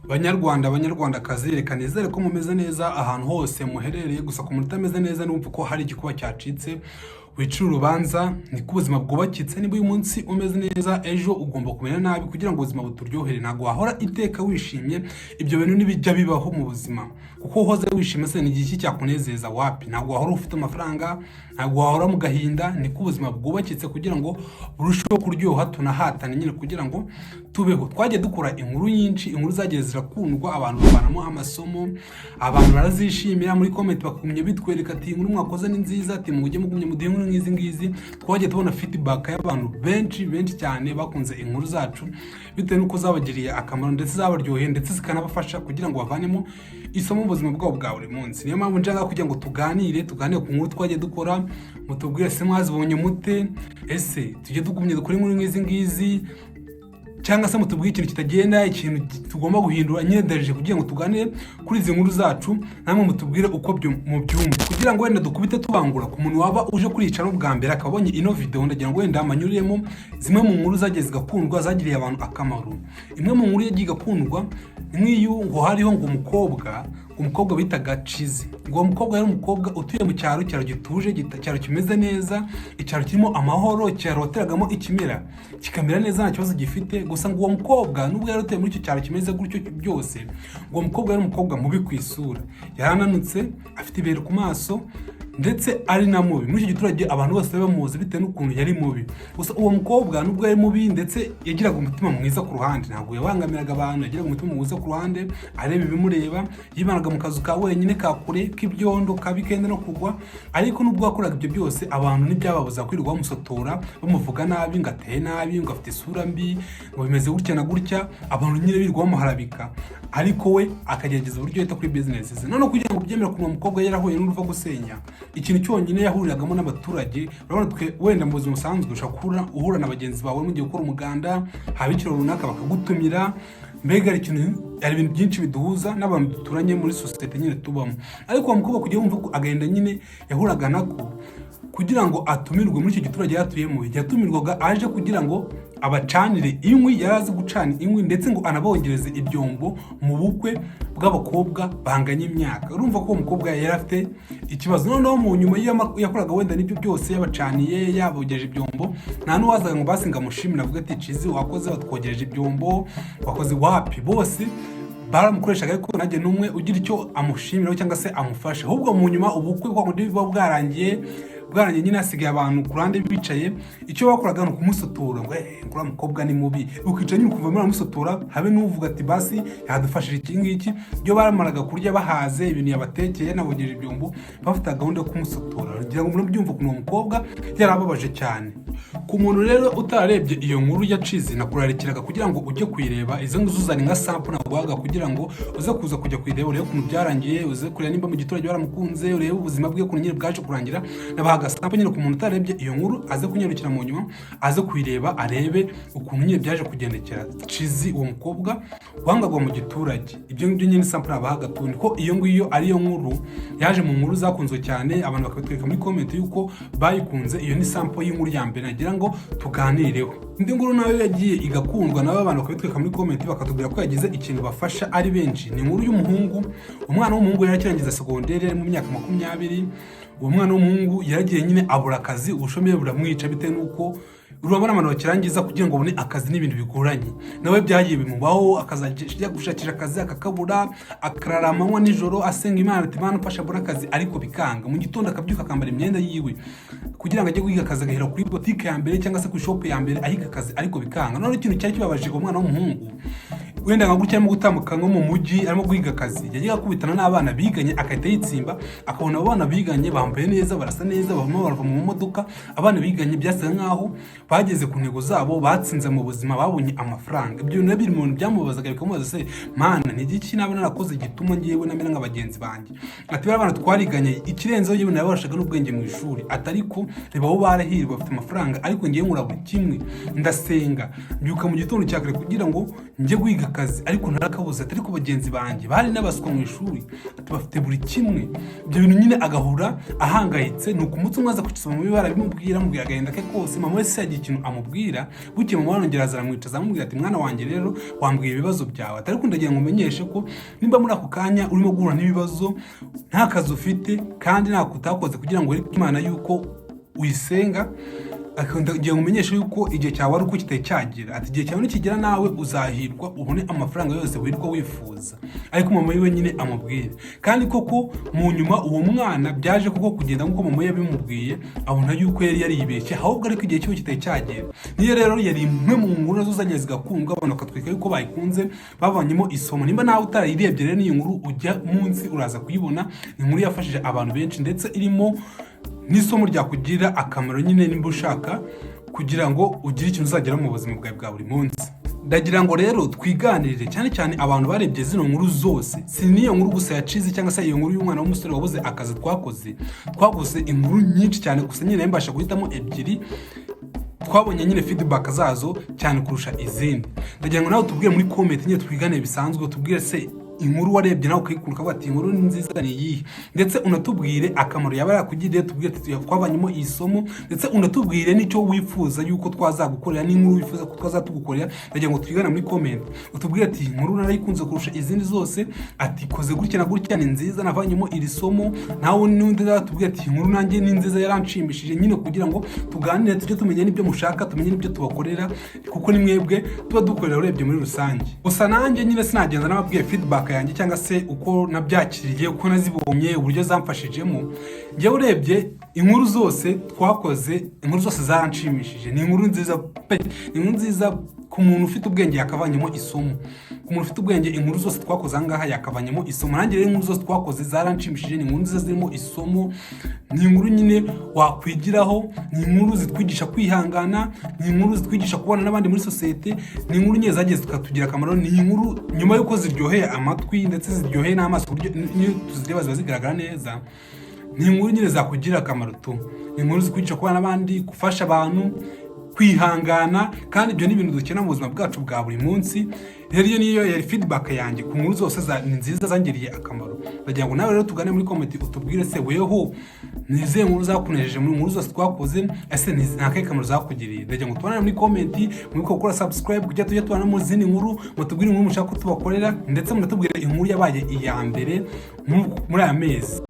Banyarwandakazi, reka nizere ko mumeze neza ahantu hose muherereye. Gusa ku muntu utameze neza numva ko hari igikuba cyacitse, wicira urubanza. Niko ubuzima bwubakitse. Niba uyu munsi umeze neza, ejo ugomba kumera nabi kugira ngo ubuzima buturyohere. Ntabwo wahora iteka wishimye, ibyo bintu ntibijya bibaho mu buzima. Kuko uhoze wishimye se ni iki cyakunezeza? Wapi. Ntabwo wahora ufite amafaranga, ntabwo wahora mu gahinda. Niko ubuzima bwubakitse kugira ngo burusheho kuryoha, tunahatane nyine kugira ngo tubeho. Twagiye dukora inkuru nyinshi, inkuru zagiye zirakundwa, abantu bavanamo amasomo, abantu barazishimira. Muri comment bakumye bitwereka ati inkuru mwakoze ni nziza, ati mujye mugumye muduhe inkuru nk'izi ngizi. Twagiye tubona feedback y'abantu benshi cyane bakunze inkuru zacu, bitewe nuko zabagiriye akamaro ndetse zabaryoheye ndetse zikanabafasha kugira ngo bavanemo isomo mu buzima bwabo bwa buri munsi. Niyo mpamvu njaga kugira ngo tuganire ku nkuru twagiye dukora, mutubwire se mwazibonye mute, ese tujye tugumye dukora inkuru nk'izi ngizi, cyangwa se mutubwire ikintu kitagenda, ikintu tugomba guhindura. Nyine ndaje kugira ngo tuganire kuri izi nkuru zacu, namwe mutubwire uko mubyumva, kugira ngo wenda dukubite tubangura ku muntu waba uje kuricana bwa mbere akabonye ino video. Ndagira ngo wenda amanyuriremo zimwe mu nkuru zagiye zigakundwa, zagiriye abantu akamaro. Imwe mu nkuru yagiye igakundwa nk'iyo ngo hariho ngo umukobwa bitaga Chizi. Ngo umukobwa yari umukobwa utuye mu cyaro gituje, icyaro kimeze neza, icyaro kirimo amahoro, icyaro wateragamo ikimera kikamera neza, nta kibazo gifite. Gusa ngo uwo mukobwa nubwo yari utuye muri icyo cyaro kimeze gutyo byose, ngo uwo mukobwa yari umukobwa mubi ku isura, yarananutse, afite ibere ku maso, ndetse ari na mubi. Muri icyo giturage abantu bose bamuzi bitewe n'ukuntu yari mubi. Gusa uwo mukobwa nubwo yari mubi, ndetse yagiraga umutima mwiza ku ruhande, ntabwo yabangamiraga abantu, yagiraga umutima mwiza ku ruhande, areba ibimureba, yibanaga mu kazu ka wenyine ka kure k'ibyondo kabikenda no kugwa. Ariko nubwo yakoraga ibyo byose, abantu ntibyababuza kwirirwa bamusotora, bamuvuga nabi, ngo ateye nabi, ngo afite isura mbi, ngo bimeze gutya na gutya. Abantu nyine birirwa bamuharabika, ariko we akagerageza uburyo yita kuri business ze. None kugira ngo byemere ko uwo mukobwa yarahuye n'uruva gusenya, ikintu cyonyine yahuriragamo n'abaturage. Urabona twe wenda mu buzima busanzwe ushobora uhura na bagenzi bawe mugiye gukora umuganda, haba ikiro runaka bakagutumira, mbega ari ibintu byinshi biduhuza n'abantu duturanye muri society nyine tubamo. Ariko uwo mukobwa kugira wumva ko agenda nyine yahuraga nako kugira ngo atumirwe muri icyo giturage yatuyemo, yatumirwaga aje kugira ngo abacanire inkwi. Yarazi gucana inkwi, ndetse ngo anabogereze ibyombo mu bukwe bw'abakobwa banganye imyaka. Urumva ko uwo mukobwa yari afite ikibazo. Noneho mu nyuma yakoraga wenda n'ibyo byose, yabacaniye, yabogereje ibyombo, nta n'uwazaga ngo basi ngo amushimire avuga ati Chizi wakoze, watwogereje ibyombo, wakoze. Wapi, bose baramukoreshaga, ariko nanjye n'umwe ugira icyo amushimiraho cyangwa se amufasha. Ahubwo mu nyuma ubukwe kwa ngo buba bwarangiye nyine hasigaye abantu ku ruhande bicaye, icyo bakoraga ni ukumusotora, ngo ngura mukobwa ni mubi. Ukica nyine ukumva muramusotora, habe n'uvuga ati basi yadufashije iki ngiki. Ibyo baramaraga kurya bahaze, ibintu yabatekeye nabogeje ibyombo, bafite gahunda yo kumusotora. Kugira ngo murabyumva ukuntu uwo mukobwa yarababaje cyane. Ku muntu rero utarebye iyo nkuru ya Chizi, nakurarikiraga kugira ngo ujye kuyireba. Izo ngizo uzane nka sample naguhaga kugira ngo uze kuza kujya kuyireba, urebe ukuntu byarangiye, uze kureba nimba mu giturage baramukunze, urebe ubuzima bwe ukuntu nyine bwaje kurangira. Nabahaga sample nyine ku muntu utarebye iyo nkuru, aze kunyarukira mu nyuma, aze kuyireba, arebe ukuntu nyine byaje kugendekera Chizi, uwo mukobwa wangagwa mu giturage. Ibyo ngibyo nyine sample nabahaga tundi ko iyo ngiyo ari yo nkuru yaje mu nkuru zakunzwe cyane, abantu bakatwereka muri comment yuko bayikunze. Iyo ni sample y'inkuru ya mbere nagira ngo tuganireho. Indi nkuru nayo yagiye igakundwa, nabo abantu bakatwereka muri comment bakatubwira ko yagize ikintu bafasha ari benshi. Ni inkuru y'umuhungu, umwana w'umuhungu yarakirangiza secondaire mu myaka 20. Uwo mwana w'umuhungu yaragiye nyine abura akazi, ubushomeri buramwica bitewe nuko urabona abantu bakirangiza kugira ngo babone akazi n'ibintu bigoranye. Nawe byagiye bimubaho, akazajya gushakira akazi akakabura, akarara amanywa nijoro asenga Imana ati Imana mfasha mbona akazi, ariko bikanga. Mu gitondo akabyuka akambara imyenda yiwe kugira ngo ajye guhiga akazi, agahera kuri boutique ya mbere cyangwa se ku shop ya mbere ahiga akazi, ariko bikanga. None ikintu cyari kibabaje ku mwana w'umuhungu, wenda nka gutya arimo gutambuka nko mu mujyi arimo guhiga akazi, yagiye akubitana n'abana biganye, akahita yitsimba, akabona abana biganye bambaye neza, barasa neza, barava mu modoka. Abana biganye byasaga nkaho bageze ku ntego zabo, batsinze mu buzima, babonye amafaranga. Ibyo nabiri mu bintu byamubazaga, bikamubaza se mana ni iki naba narakoze gituma ngiyewe namera nk'abagenzi banjye. Ati abana twariganye ikirenzeho yewe nabashaga n'ubwenge mu ishuri, atariko reba bo barahirwa bafite amafaranga, ariko ngiye nkura buri kimwe, ndasenga, mbyuka mu gitondo cyakare kugira ngo njye guhiga akazi ariko narakabuze, ariko bagenzi banjye bari n'abaswa mu ishuri bafite buri kimwe. Ibyo bintu nyine agahura ahangayitse, nuko umunsi umwe aza kukisoma mu bibara bimubwira amubwira agahinda ke kose. Mama we se yagiye ikintu amubwira, buke mama arongera azaramwicaza amubwira ati mwana wanjye rero wambwiye ibibazo byawe, ariko ndagira ngo umenyeshe ko nimba muri ako kanya urimo guhura n'ibibazo nta kazi ufite kandi nta kutakoze kugira ngo wereke Imana yuko uyisenga, akagira ngo umenyeshe yuko igihe cyawe ari uko kitari cyagera, ati igihe cyawe nikigera nawe uzahirwa ubone amafaranga yose wirirwa wifuza. Ariko mama we nyine amubwira, kandi koko mu nyuma uwo mwana byaje koko kugenda nk'uko mama yabimubwiye, abona yuko yari yaribeshye, ahubwo ariko igihe cyo kitari cyagera. Niyo rero yari imwe mu nkuru nazo zanye zigakundwa, abantu bakatwika yuko bayikunze babanyemo isomo. Nimba nawe utarayirebye rero n'iyi nkuru ujya munsi uraza kuyibona. Ni inkuru yafashije abantu benshi ndetse irimo n'isomo ryakugirira akamaro nyine nimba ushaka kugira ngo ugire ikintu uzagera mu buzima bwawe bwa buri munsi. Ndagira ngo rero twiganirire cyane cyane abantu barebye zino nkuru zose, si niyo nkuru gusa yacize cyangwa se iyo nkuru y'umwana w'umusore wabuze akazi twakoze inkuru nyinshi cyane, gusa nyine mbasha guhitamo ebyiri twabonye nyine feedback zazo cyane kurusha izindi. Ndagira ngo nawe tubwire muri comment nyine twiganire bisanzwe, tubwire se inkuru warebye nawe ukayikunda ukavuga ati inkuru ni nziza ni iyihe, ndetse unatubwire akamaro yaba yakugiriye, tubwire twabanyemo iyi somo, ndetse unatubwire n'icyo wifuza yuko twazagukorera n'inkuru wifuza ko twazatugukorera. Ndagira ngo twigane muri comment utubwire ati inkuru narayikunze kurusha izindi zose, ati koze gutya na gutya ni nziza navanyemo iri somo. Nawe n'undi tubwire ati inkuru nanjye ni nziza yaranshimishije, nyine kugira ngo tuganire tujye tumenya n'ibyo mushaka, tumenye n'ibyo tubakorera, kuko ni mwebwe tuba dukorera urebye muri rusange. Gusa nanjye nyine sinagenda nababwiye feedback yanjye cyangwa se uko nabyakiriye, uko nazibonye, uburyo zamfashijemo. Njyewe urebye inkuru zose twakoze, inkuru zose zaranshimishije. Ni inkuru nziza pe, ni inkuru nziza ku muntu ufite ubwenge yakavanyemo isomo. Ku muntu ufite ubwenge inkuru zose twakoze ahangaha yakavanyemo isomo. Nanjye rero inkuru zose twakoze zaranshimishije, ni inkuru nziza zirimo isomo, ni inkuru nyine wakwigiraho, ni inkuru zitwigisha kwihangana, ni inkuru zitwigisha kubana n'abandi muri sosiyete, ni inkuru nyine zagiye zikatugira akamaro, ni inkuru nyuma yuko ziryoheye amatwi ndetse ziryoheye n'amaso, buryo niyo tuzireba ziba zigaragara neza. Ni inkuru nyine zakugira akamaro tu, ni inkuru zikwigisha kubana n'abandi, gufasha abantu, kwihangana, kandi ibyo ni ibintu dukenera mu buzima bwacu bwa buri munsi. Rero iyo niyo yari feedback yanjye ku nkuru zose ni nziza zangiriye akamaro. Ndagira ngo nawe rero tugane muri comment utubwire se weho nize nkuru zakunejeje muri nkuru zose twakoze, ese nta kamaro zakugiriye. Ndagira ngo tubane muri comment, muri ko gukora subscribe kujya tujya tubana mu zindi nkuru, mutubwire inkuru mushaka ko tubakorera, ndetse munatubwire inkuru yabaye iya mbere muri aya mezi.